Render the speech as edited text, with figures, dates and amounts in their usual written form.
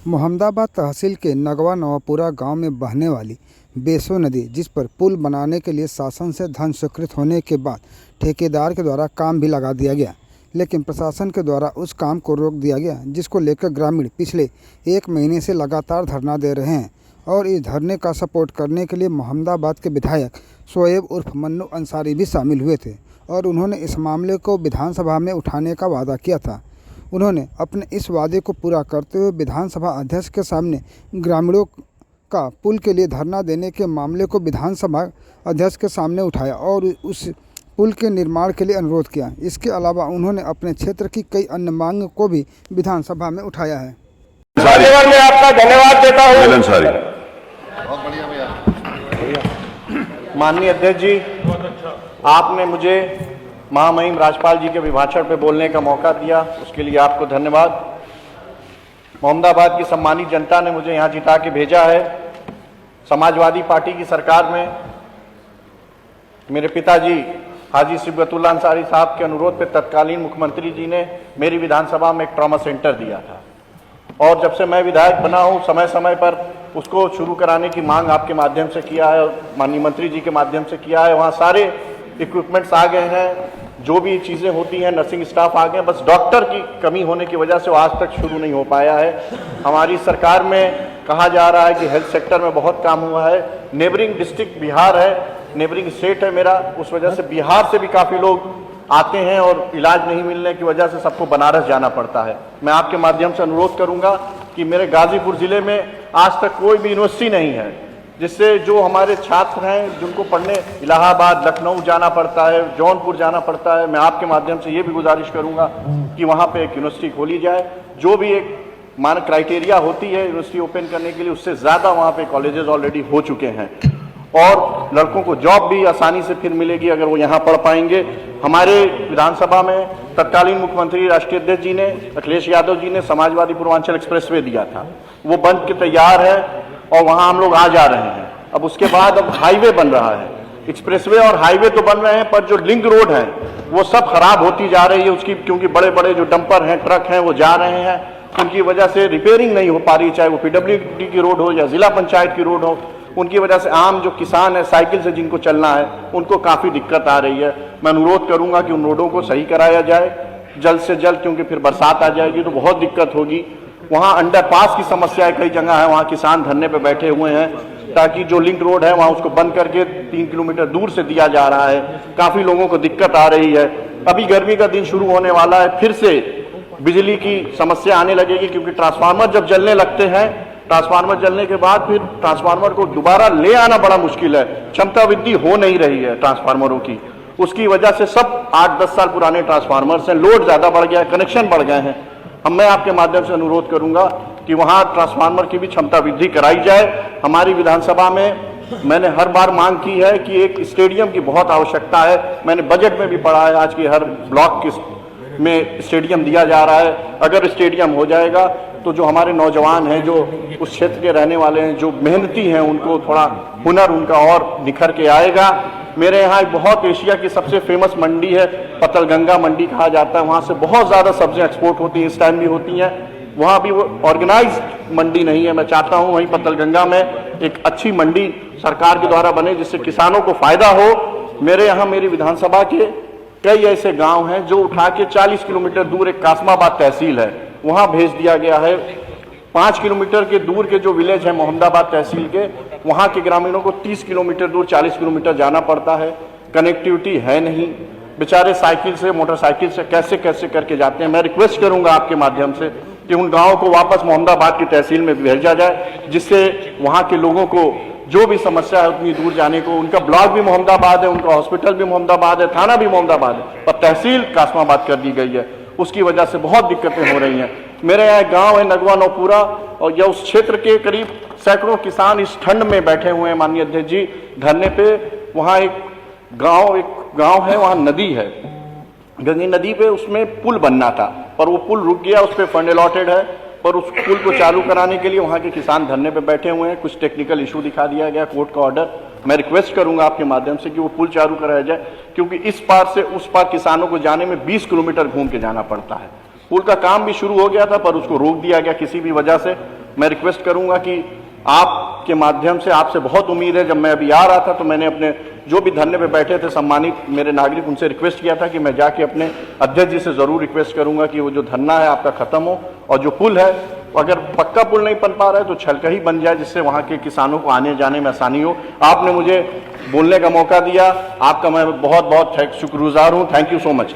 मोहम्मदाबाद तहसील के नगवा नवापुरा गांव में बहने वाली बेसो नदी, जिस पर पुल बनाने के लिए शासन से धन स्वीकृत होने के बाद ठेकेदार के द्वारा काम भी लगा दिया गया, लेकिन प्रशासन के द्वारा उस काम को रोक दिया गया, जिसको लेकर ग्रामीण पिछले 1 महीने से लगातार धरना दे रहे हैं। और इस धरने का सपोर्ट करने के लिए मोहम्मदाबाद के विधायक शोएब उर्फ मन्नू अंसारी भी शामिल हुए थे और उन्होंने इस मामले को विधानसभा में उठाने का वादा किया था। उन्होंने अपने इस वादे को पूरा करते हुए विधानसभा अध्यक्ष के सामने ग्रामीणों का पुल के लिए धरना देने के मामले को विधानसभा अध्यक्ष के सामने उठाया और उस पुल के निर्माण के लिए अनुरोध किया। इसके अलावा उन्होंने अपने क्षेत्र की कई अन्य मांग को भी विधानसभा में उठाया है। मैं आपका धन्यवाद देता हूँ। माननीय अध्यक्ष जी, आपने मुझे महामहिम राज्यपाल जी के अभिभाषण पे बोलने का मौका दिया, उसके लिए आपको धन्यवाद। मोहम्मदाबाद की सम्मानित जनता ने मुझे यहाँ जिता के भेजा है। समाजवादी पार्टी की सरकार में मेरे पिताजी हाजी सिबगतुल्लाह अंसारी साहब के अनुरोध पे तत्कालीन मुख्यमंत्री जी ने मेरी विधानसभा में एक ट्रॉमा सेंटर दिया था और जब से मैं विधायक बना हूँ समय समय पर उसको शुरू कराने की मांग आपके माध्यम से किया है और माननीय मंत्री जी के माध्यम से किया है। वहाँ सारे इक्विपमेंट्स आ गए हैं, जो भी चीज़ें होती हैं, नर्सिंग स्टाफ आ गए, बस डॉक्टर की कमी होने की वजह से वो आज तक शुरू नहीं हो पाया है। हमारी सरकार में कहा जा रहा है कि हेल्थ सेक्टर में बहुत काम हुआ है। नेबरिंग डिस्ट्रिक्ट बिहार है, नेबरिंग स्टेट है मेरा, उस वजह से बिहार से भी काफ़ी लोग आते हैं और इलाज नहीं मिलने की वजह से सबको बनारस जाना पड़ता है। मैं आपके माध्यम से अनुरोध करूंगा कि मेरे गाजीपुर ज़िले में आज तक कोई भी यूनिवर्सिटी नहीं है, जिससे जो हमारे छात्र हैं जिनको पढ़ने इलाहाबाद, लखनऊ जाना पड़ता है, जौनपुर जाना पड़ता है, मैं आपके माध्यम से ये भी गुजारिश करूंगा कि वहाँ पे एक यूनिवर्सिटी खोली जाए। जो भी एक मानक क्राइटेरिया होती है यूनिवर्सिटी ओपन करने के लिए, उससे ज़्यादा वहाँ पे कॉलेजेस ऑलरेडी हो चुके हैं और लड़कों को जॉब भी आसानी से फिर मिलेगी अगर वो यहाँ पढ़ पाएंगे। हमारे विधानसभा में तत्कालीन मुख्यमंत्री राष्ट्रीय अध्यक्ष जी ने, अखिलेश यादव जी ने समाजवादी पूर्वांचल एक्सप्रेसवे दिया था, वो बन के तैयार है और वहाँ हम लोग आ जा रहे हैं। अब उसके बाद अब हाईवे बन रहा है, एक्सप्रेसवे और हाईवे तो बन रहे हैं पर जो लिंक रोड है वो सब खराब होती जा रही है उसकी, क्योंकि बड़े बड़े जो डंपर हैं, ट्रक हैं, वो जा रहे हैं, उनकी वजह से रिपेयरिंग नहीं हो पा रही, चाहे वो PWD की रोड हो या जिला पंचायत की रोड हो। उनकी वजह से आम जो किसान है, साइकिल से जिनको चलना है, उनको काफ़ी दिक्कत आ रही है। मैं अनुरोध करूंगा कि उन रोडों को सही कराया जाए जल्द से जल्द, क्योंकि फिर बरसात आ जाएगी तो बहुत दिक्कत होगी। वहाँ अंडरपास की समस्या है, कई जगह है, वहाँ किसान धरने पे बैठे हुए हैं ताकि जो लिंक रोड है वहाँ उसको बंद करके 3 किलोमीटर दूर से दिया जा रहा है। काफ़ी लोगों को दिक्कत आ रही है। अभी गर्मी का दिन शुरू होने वाला है, फिर से बिजली की समस्या आने लगेगी, क्योंकि ट्रांसफार्मर जब जलने लगते हैं, ट्रांसफार्मर जलने के बाद फिर ट्रांसफार्मर को दोबारा ले आना बड़ा मुश्किल है। क्षमता वृद्धि हो नहीं रही है ट्रांसफार्मरों की, उसकी वजह से सब 8-10 साल पुराने ट्रांसफार्मर्स हैं, लोड ज़्यादा बढ़ गया है, कनेक्शन बढ़ गए हैं। मैं आपके माध्यम से अनुरोध करूंगा कि वहाँ ट्रांसफार्मर की भी क्षमता वृद्धि कराई जाए। हमारी विधानसभा में मैंने हर बार मांग की है कि एक स्टेडियम की बहुत आवश्यकता है। मैंने बजट में भी पढ़ा है, आज की हर ब्लॉक में स्टेडियम दिया जा रहा है। अगर स्टेडियम हो जाएगा तो जो हमारे नौजवान हैं, जो उस क्षेत्र के रहने वाले हैं, जो मेहनती हैं, उनको थोड़ा हुनर उनका और निखर के आएगा। मेरे यहाँ एक बहुत एशिया की सबसे फेमस मंडी है, पतलगंगा मंडी कहा जाता है, वहाँ से बहुत ज़्यादा सब्जियाँ एक्सपोर्ट होती हैं, इस टाइम भी होती हैं। वहाँ भी वो ऑर्गेनाइज्ड मंडी नहीं है। मैं चाहता हूँ वहीं पतलगंगा में एक अच्छी मंडी सरकार के द्वारा बने, जिससे किसानों को फायदा हो। मेरे यहाँ मेरी विधानसभा के कई ऐसे गांव हैं जो उठा के 40 किलोमीटर दूर एक कासमाबाद तहसील है, वहाँ भेज दिया गया है। 5 किलोमीटर के दूर के जो विलेज है मोहम्मदाबाद तहसील के, वहाँ के ग्रामीणों को 30 किलोमीटर दूर 40 किलोमीटर जाना पड़ता है। कनेक्टिविटी है नहीं, बेचारे साइकिल से, मोटरसाइकिल से कैसे कैसे करके जाते हैं। मैं रिक्वेस्ट करूंगा आपके माध्यम से कि उन गाँवों को वापस मोहम्मदाबाद की तहसील में भेजा जाए, जिससे वहाँ के लोगों को जो भी समस्या है उतनी दूर जाने को। उनका ब्लॉक भी मोहम्मदाबाद है, उनका हॉस्पिटल भी मोहम्मदाबाद है, थाना भी मोहम्मदाबाद है, पर तहसील कासमाबाद कर दी गई है। उसकी वजह से बहुत दिक्कतें हो रही हैं। मेरे यहाँ गांव है नगवा नौपुरा, और यह उस क्षेत्र के करीब सैकड़ों किसान इस ठंड में बैठे हुए हैं माननीय अध्यक्ष जी धरने पे। वहाँ एक गांव है, वहाँ नदी है, गंगी नदी पे, उसमें पुल बनना था पर वो पुल रुक गया, उस पर फंड अलॉटेड है, पर उस पुल को चालू कराने के लिए वहाँ के किसान धरने पे बैठे हुए हैं। कुछ टेक्निकल इशू दिखा दिया गया, कोर्ट का ऑर्डर। मैं रिक्वेस्ट करूंगा आपके माध्यम से कि वो पुल चालू कराया जाए, क्योंकि इस पार से उस पार किसानों को जाने में 20 किलोमीटर घूम के जाना पड़ता है। पुल का काम भी शुरू हो गया था पर उसको रोक दिया गया किसी भी वजह से। मैं रिक्वेस्ट करूंगा कि आपके माध्यम से, आपसे बहुत उम्मीद है। जब मैं अभी आ रहा था तो मैंने अपने जो भी धरने पे बैठे थे सम्मानित मेरे नागरिक, उनसे रिक्वेस्ट किया था कि मैं जाके अपने अध्यक्ष जी से जरूर रिक्वेस्ट करूंगा कि वो जो धरना है आपका खत्म हो, और जो पुल है अगर पक्का पुल नहीं बन पा रहा है तो छलका ही बन जाए, जिससे वहां के किसानों को आने जाने में आसानी हो। आपने मुझे बोलने का मौका दिया, आपका मैं बहुत बहुत शुक्रगुजार हूं। Thank you so much.